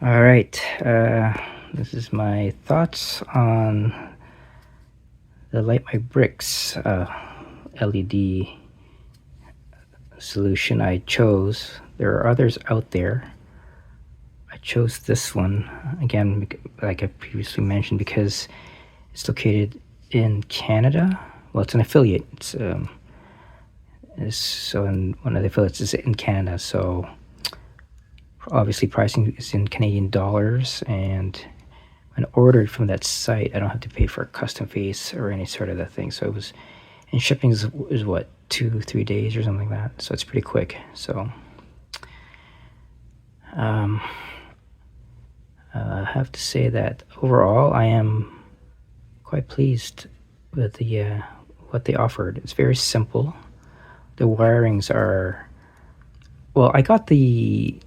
All right, this is my thoughts on the Light My Bricks LED solution I chose. There are others out there. I chose this one, again, like I previously mentioned, because it's located in Canada. Well, it's an affiliate. So one of the affiliates is in Canada, so obviously pricing is in Canadian dollars, and when ordered from that site, I don't have to pay for a custom fees or any sort of that thing. So it was, and shipping is what, 2-3 days or something like that. So it's pretty quick. So I have to say that overall, I am quite pleased with the what they offered. It's very simple. The wirings are, well, I got the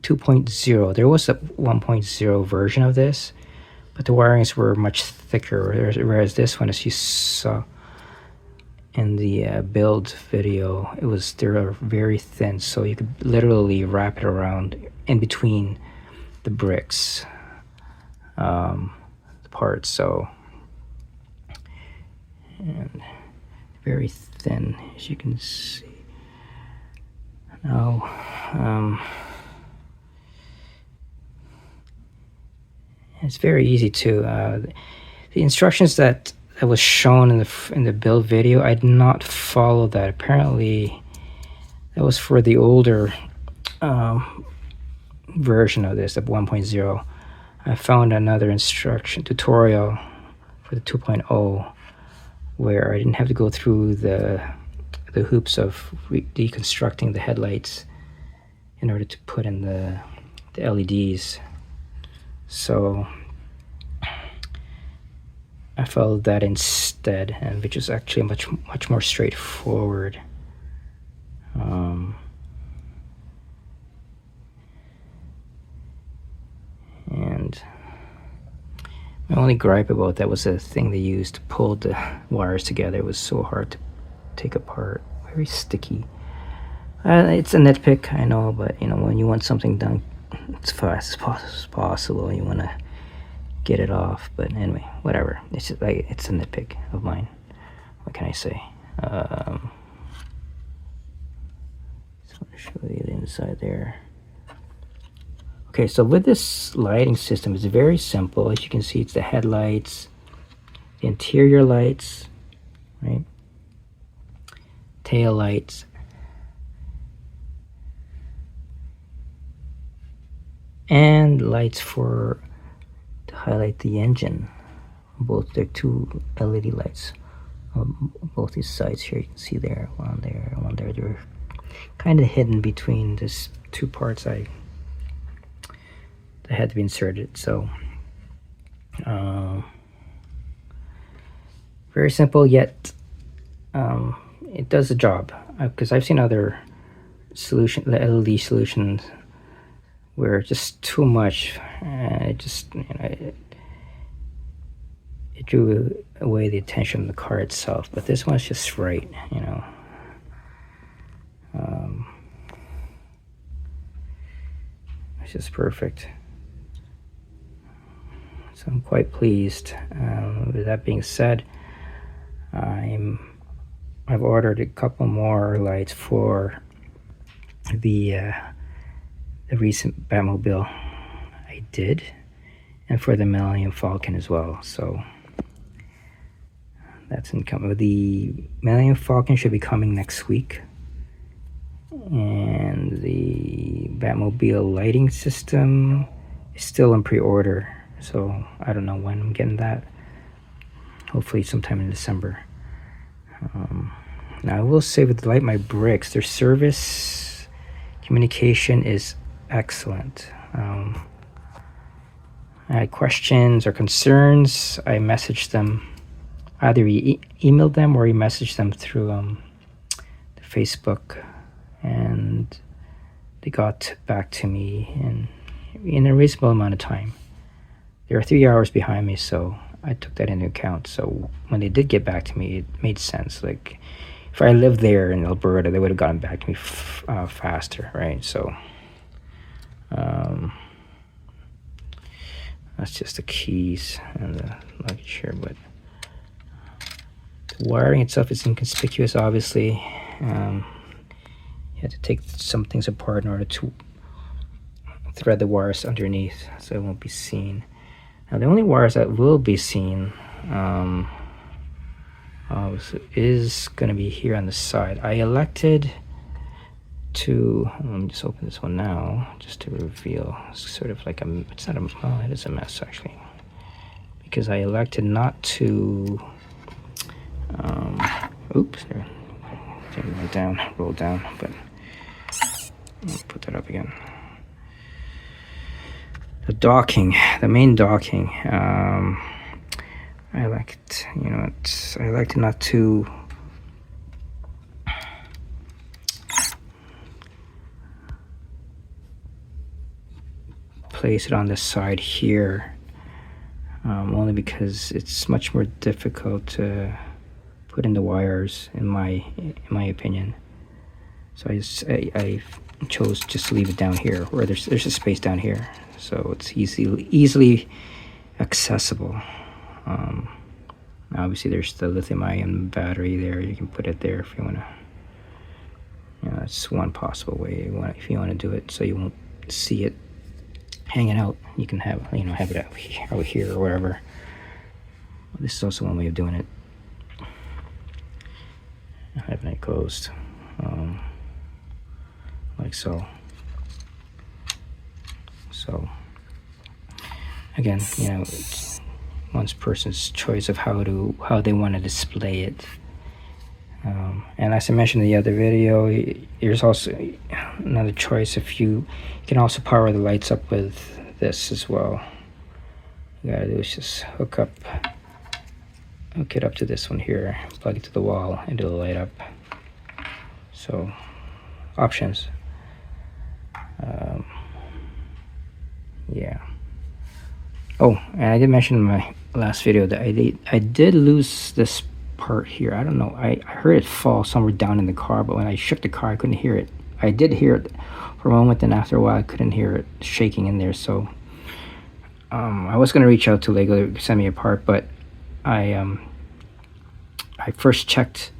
2.0. There was a 1.0 version of this, but the wirings were much thicker, whereas this one, as you saw in the build video, they're very thin, so you could literally wrap it around in between the bricks, the parts. So, and very thin, as you can see. Now, it's very easy to. The instructions that was shown in the build video, I did not follow that. Apparently, that was for the older version of this, the 1.0. I found another instruction tutorial for the 2.0 where I didn't have to go through the hoops of deconstructing the headlights in order to put in the LEDs. So I followed that instead, and which is actually much more straightforward. And my only gripe about that was the thing they used to pull the wires together. It was so hard to take apart, very sticky. It's a nitpick, I know, but when you want something done as fast as possible, you want to get it off. But anyway, whatever. It's just it's a nitpick of mine. What can I say? Just want to show you the inside there. Okay, so with this lighting system, it's very simple. As you can see, it's the headlights, the interior lights, right? Tail lights, and lights to highlight the engine. Both the two LED lights on both these sides here. You can see there, one there, one there. They're kind of hidden between these two parts that had to be inserted. So very simple, yet it does the job, because I've seen other LED solutions where just too much, it just it drew away the attention of the car itself. But this one's just right, it's just perfect. So I'm quite pleased. With that being said, I've ordered a couple more lights for the recent Batmobile I did, and for the Millennium Falcon as well. So that's incoming. The Millennium Falcon should be coming next week, and the Batmobile lighting system is still in pre-order. So I don't know when I'm getting that. Hopefully sometime in December. Now I will say, with Light My Bricks, their service communication is excellent. I had questions or concerns, I messaged them. Either emailed them or messaged them through the Facebook, and they got back to me in a reasonable amount of time. They were 3 hours behind me, so I took that into account. So when they did get back to me, it made sense. Like, if I lived there in Alberta, they would have gotten back to me faster, right? So That's just the keys and the luggage here, but the wiring itself is inconspicuous, obviously. You have to take some things apart in order to thread the wires underneath so it won't be seen. Now the only wires that will be seen is going to be here on the side. I elected to, let me just open this one now just to reveal. It's sort of like a, it's not a, well, it is a mess actually, because I elected not to oops, there, it went down, rolled down, but I'll put that up again. The docking, the main docking, I liked, you know, I liked not to place it on the side here, only because it's much more difficult to put in the wires, in my opinion. So I chose just to leave it down here, where there's a space down here, so it's easily accessible. Obviously there's the lithium-ion battery there. You can put it there if you want to. You know, that's one possible way if you want to do it, so you won't see it hanging out. You can have, you know, have it out here or wherever. This is also one way of doing it. Having it closed, like so. So again, you know, it's one's person's choice of how they want to display it. And as I mentioned in the other video, there's also another choice. If you can also power the lights up with this as well. You gotta do is just hook it up to this one here, plug it to the wall, and it'll light up. So options. Yeah. Oh, and I did mention in my last video that I did lose this part here. I don't know, I heard it fall somewhere down in the car, but when I shook the car I couldn't hear it. I did hear it for a moment, and after a while I couldn't hear it shaking in there. So I was going to reach out to Lego to send me a part, but I first checked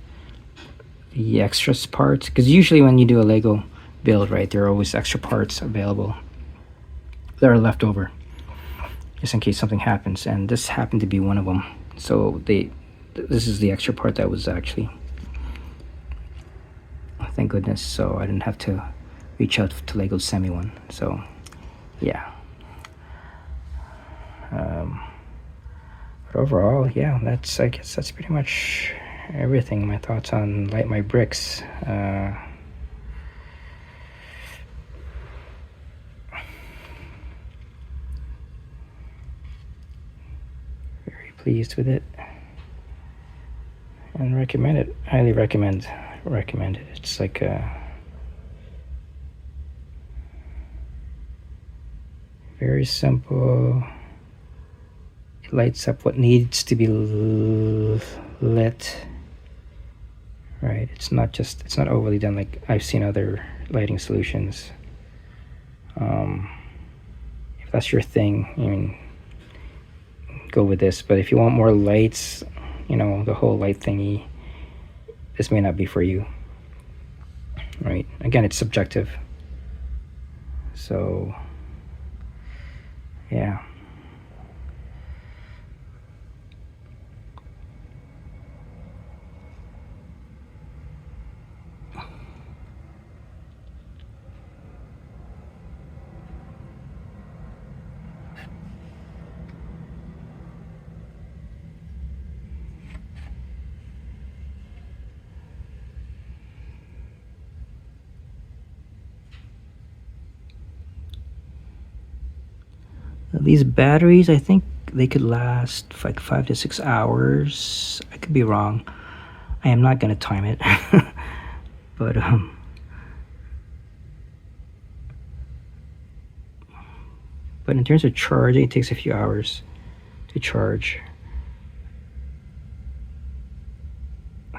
the extras parts, because usually when you do a Lego build, right, there are always extra parts available that are left over just in case something happens, and this happened to be one of them. So this is the extra part that was actually, thank goodness, so I didn't have to reach out to Lego to send me one. So yeah, but overall, yeah, I guess that's pretty much everything. My thoughts on Light My Bricks. Very pleased with it, and recommend it. Highly recommend it. It's like very simple. It lights up what needs to be lit. Right, it's not overly done like I've seen other lighting solutions. If that's your thing, I mean, go with this. But if you want more lights, you know, the whole light thingy, this may not be for you. Right, again, it's subjective. So yeah. These batteries, I think they could last like 5 to 6 hours. I could be wrong. I am not going to time it. But in terms of charging, it takes a few hours to charge.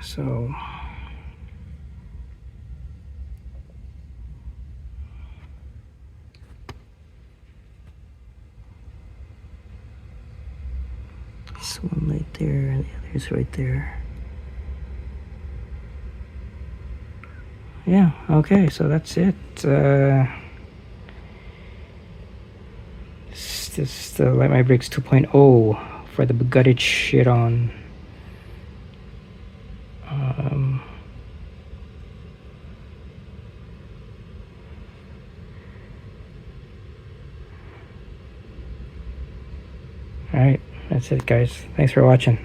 So This one right there, and the other's right there. Yeah, okay, so that's it. This is the Light My Brakes 2.0 for the Bugatti Chiron. Alright, that's it guys. Thanks for watching.